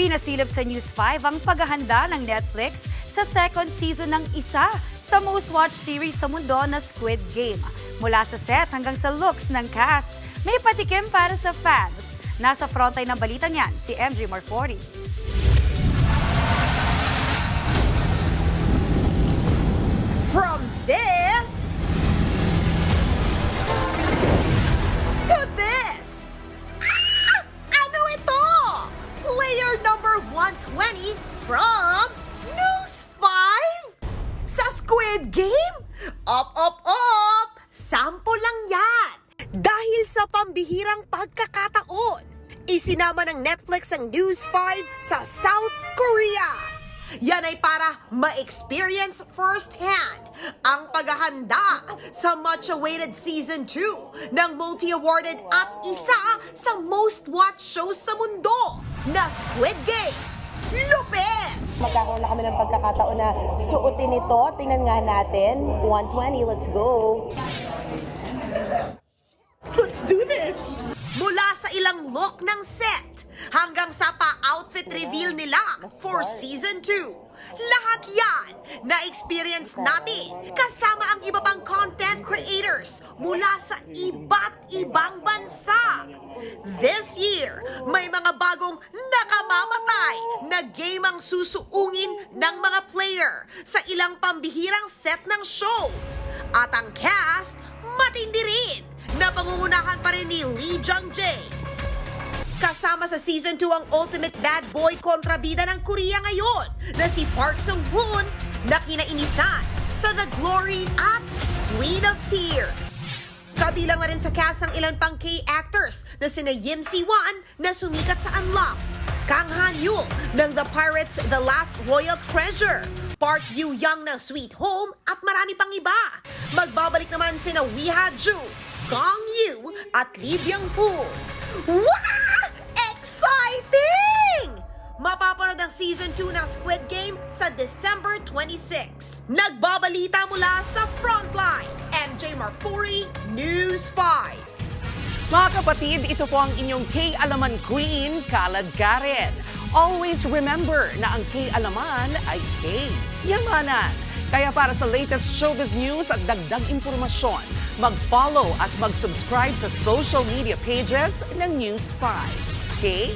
Pinasilip sa News 5 ang paghahanda ng Netflix sa second season ng isa sa most-watched series sa mundo na Squid Game. Mula sa set hanggang sa looks ng cast, may patikim para sa fans. Nasa frontline ng balitang yan, si MJ Marfori. From this to this. Ano ito? Player number 120 from News 5? Sa Squid Game? Up! Sample lang yan. Dahil sa pambihirang pagkakataon, isinama ng Netflix ang News 5 sa South Korea. Yan ay para ma-experience firsthand ang paghahanda sa much-awaited Season 2 ng multi-awarded at isa sa most-watched shows sa mundo na Squid Game. Lupit! Magkakaroon na kami ng pagkakataon na suotin ito. Tingnan nga natin. 120, let's go. Let's do this! Mula sa ilang look ng set hanggang sa pa-outfit reveal nila for Season 2. Lahat yan na-experience natin kasama ang iba pang content creators mula sa iba't ibang bansa. This year, may mga bagong nakamamatay na game ang susuungin ng mga player sa ilang pambihirang set ng show. At ang cast, matindi rin na pangungunahan pa rin ni Lee Jung-jae. Kasama sa Season 2 ang ultimate bad boy kontrabida ng Korea ngayon na si Park Sung-hoon na kinainisan sa The Glory at Queen of Tears. Kabilang na rin sa cast ang ilan pang K-actors na sina Yim Si-wan na sumikat sa Unlock, Kang Han-yul ng The Pirates The Last Royal Treasure, Park Yu-young ng Sweet Home at marami pang iba. Magbabalik naman sina Wi Ha-ju, Gong Yoo at Lee Byung-hun. Wow! Exciting! Mapapanood ang Season 2 ng Squid Game sa December 26. Nagbabalita mula sa Frontline, MJ Marfori, News 5. Mga kapatid, ito po ang inyong K-Alaman Queen, Kalad Karen. Always remember na ang K-Alaman ay K-Yamanan. Kaya para sa latest showbiz news at dagdag impormasyon, mag-follow at mag-subscribe sa social media pages ng News 5. Okay?